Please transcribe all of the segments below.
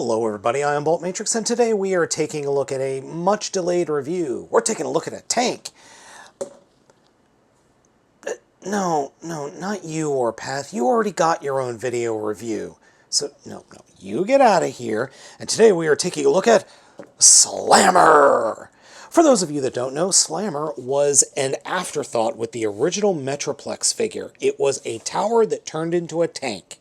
Hello everybody, I am Baltmatrix, and today we are taking a look at a much delayed review. We're taking a look at a tank. No, not you, Orpath. You already got your own video review. So, no, you get out of here. And today we are taking a look at Slammer. For those of you that don't know, Slammer was an afterthought with the original Metroplex figure. It was a tower that turned into a tank.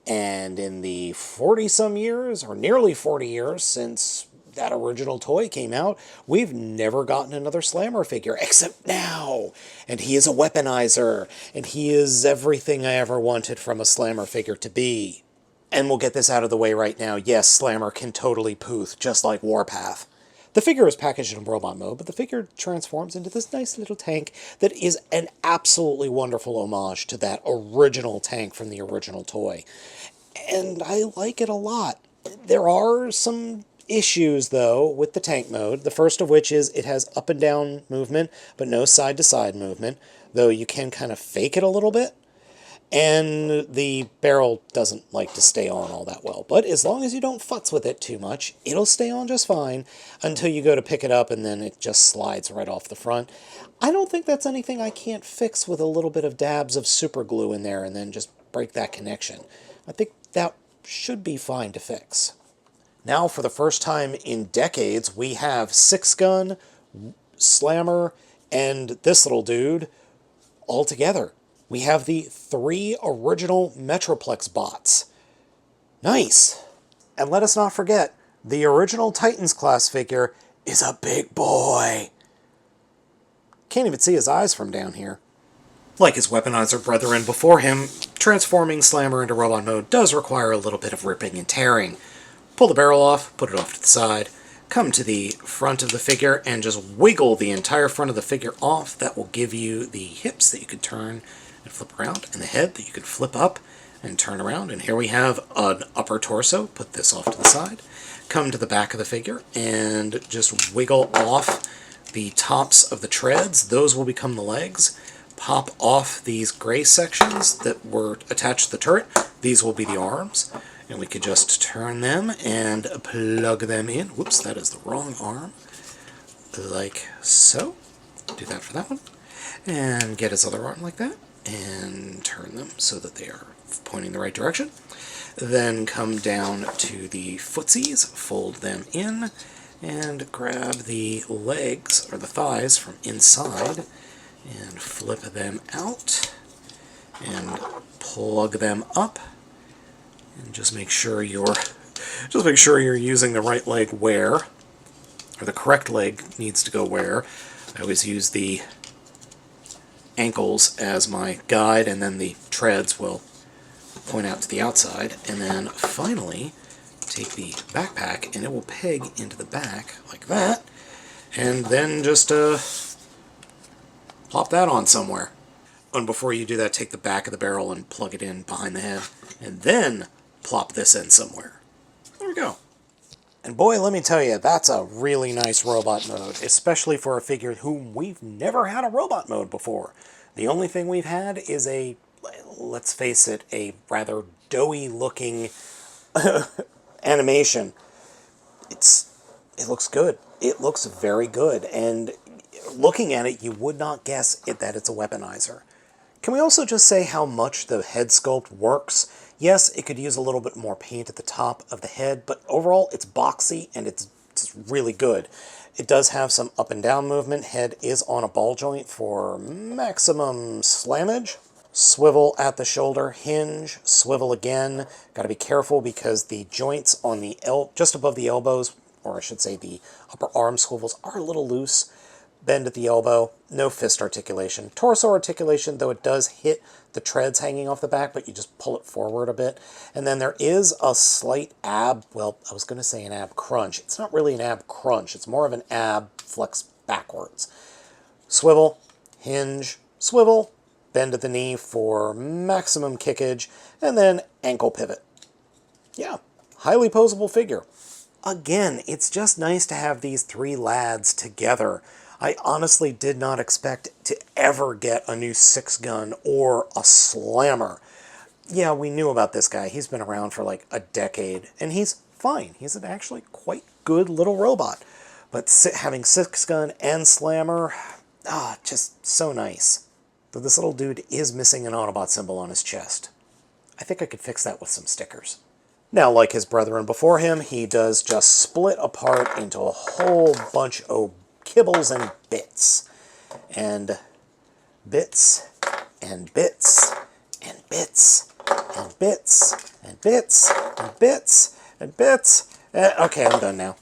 And in the 40-some years, or nearly 40 years since that original toy came out, we've never gotten another Slammer figure, except now! And he is a Weaponizer, and he is everything I ever wanted from a Slammer figure to be. And we'll get this out of the way right now. Yes, Slammer can totally pooth, just like Warpath. The figure is packaged in robot mode, but the figure transforms into this nice little tank that is an absolutely wonderful homage to that original tank from the original toy. And I like it a lot. There are some issues, though, with the tank mode. The first of which is it has up and down movement, but no side-to-side movement, though you can kind of fake it a little bit. And the barrel doesn't like to stay on all that well. But as long as you don't futz with it too much, it'll stay on just fine until you go to pick it up and then it just slides right off the front. I don't think that's anything I can't fix with a little bit of dabs of super glue in there and then just break that connection. I think that should be fine to fix. Now, for the first time in decades, we have 6-gun, Slammer, and this little dude all together. We have the 3 original Metroplex bots. Nice! And let us not forget, the original Titans class figure is a big boy. Can't even see his eyes from down here. Like his Weaponizer brethren before him, transforming Slammer into robot mode does require a little bit of ripping and tearing. Pull the barrel off, put it off to the side, come to the front of the figure, and just wiggle the entire front of the figure off. That will give you the hips that you could turn and flip around, and the head that you could flip up and turn around. And here we have an upper torso. Put this off to the side. Come to the back of the figure and just wiggle off the tops of the treads. Those will become the legs. Pop off these gray sections that were attached to the turret. These will be the arms. And we could just turn them and plug them in. Whoops, that is the wrong arm. Like so. Do that for that one. And get his other arm like that. And turn them so that they are pointing the right direction. Then come down to the footsies, fold them in, and grab the legs, or the thighs, from inside, and flip them out, and plug them up, and just make sure you're using the right leg where, or the correct leg needs to go where. I always use the ankles as my guide, and then the treads will point out to the outside. And then finally take the backpack and it will peg into the back like that, and then just plop that on somewhere. And before you do that, take the back of the barrel and plug it in behind the head, and then plop this in somewhere. There we go. And boy, let me tell you, that's a really nice robot mode, especially for a figure whom we've never had a robot mode before. The only thing we've had is a, let's face it, a rather doughy-looking animation. It looks good. It looks very good, and looking at it, you would not guess that it's a Weaponizer. Can we also just say how much the head sculpt works? Yes, it could use a little bit more paint at the top of the head, but overall it's boxy and it's really good. It does have some up and down movement. Head is on a ball joint for maximum slammage. Swivel at the shoulder, hinge, swivel again. Got to be careful because the joints on the just above the elbows, or I should say the upper arm swivels, are a little loose. Bend at the elbow, no fist articulation. Torso articulation, though it does hit the treads hanging off the back, but you just pull it forward a bit. And then there is a slight ab, well, I was going to say an ab crunch. It's not really an ab crunch. It's more of an ab flex backwards. Swivel, hinge, swivel, bend at the knee for maximum kickage, and then ankle pivot. Yeah, highly posable figure. Again, it's just nice to have these 3 lads together. I honestly did not expect to ever get a new 6-gun or a Slammer. Yeah, we knew about this guy. He's been around for like a decade, and he's fine. He's an actually quite good little robot. But having Six Gun and Slammer, just so nice. Though this little dude is missing an Autobot symbol on his chest. I think I could fix that with some stickers. Now, like his brethren before him, he does just split apart into a whole bunch of kibbles and bits. And bits, and bits, and bits, and bits, and bits, and bits, and bits. Okay, I'm done now.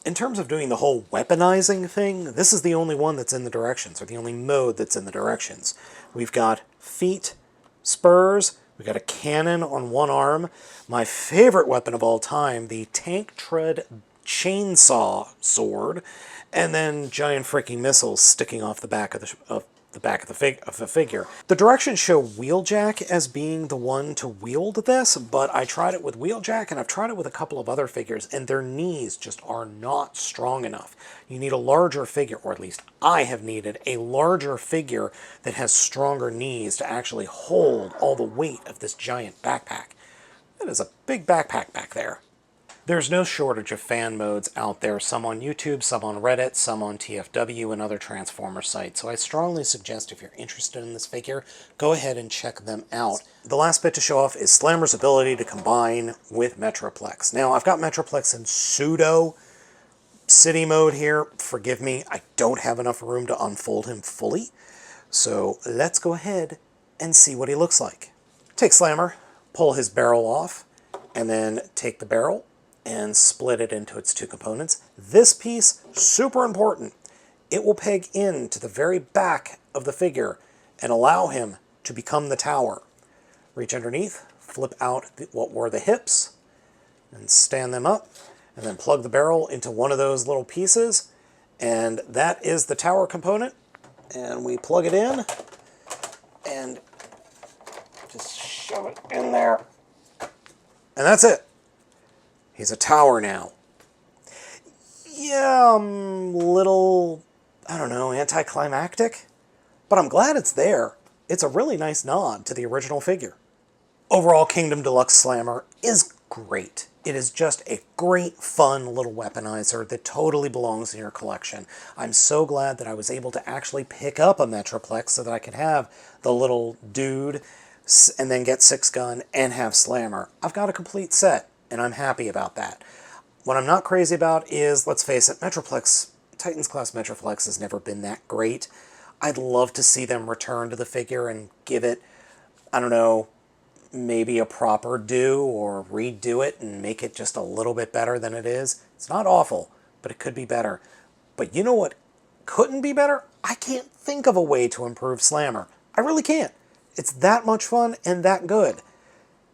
In terms of doing the whole weaponizing thing, this is the only one that's in the directions, or the only mode that's in the directions. We've got feet, spurs, we've got a cannon on one arm, my favorite weapon of all time, the tank tread chainsaw sword, and then giant freaking missiles sticking off the back of the figure. The directions show Wheeljack as being the one to wield this, but I tried it with Wheeljack and I've tried it with a couple of other figures, and their knees just are not strong enough. You need a larger figure, or at least I have needed a larger figure that has stronger knees to actually hold all the weight of this giant backpack. That is a big backpack back there. There's no shortage of fan modes out there, some on YouTube, some on Reddit, some on TFW and other Transformer sites, so I strongly suggest if you're interested in this figure, go ahead and check them out. The last bit to show off is Slammer's ability to combine with Metroplex. Now, I've got Metroplex in pseudo city mode here. Forgive me, I don't have enough room to unfold him fully, so let's go ahead and see what he looks like. Take Slammer, pull his barrel off, and then take the barrel and split it into its two components. This piece, super important. It will peg into the very back of the figure and allow him to become the tower. Reach underneath, flip out what were the hips, and stand them up, and then plug the barrel into one of those little pieces, and that is the tower component. And we plug it in, and just shove it in there. And that's it. He's a tower now. Yeah, little, I don't know, anticlimactic, but I'm glad it's there. It's a really nice nod to the original figure. Overall, Kingdom Deluxe Slammer is great. It is just a great, fun little weaponizer that totally belongs in your collection. I'm so glad that I was able to actually pick up a Metroplex so that I could have the little dude and then get Six Gun and have Slammer. I've got a complete set, and I'm happy about that. What I'm not crazy about is, let's face it, Metroplex, Titans class Metroplex has never been that great. I'd love to see them return to the figure and give it, I don't know, maybe a proper do or redo it and make it just a little bit better than it is. It's not awful, but it could be better. But you know what couldn't be better? I can't think of a way to improve Slammer. I really can't. It's that much fun and that good.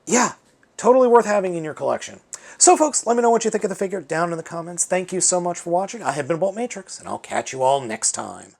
Yeah, totally worth having in your collection. So folks, let me know what you think of the figure down in the comments. Thank you so much for watching. I have been Baltmatrix, and I'll catch you all next time.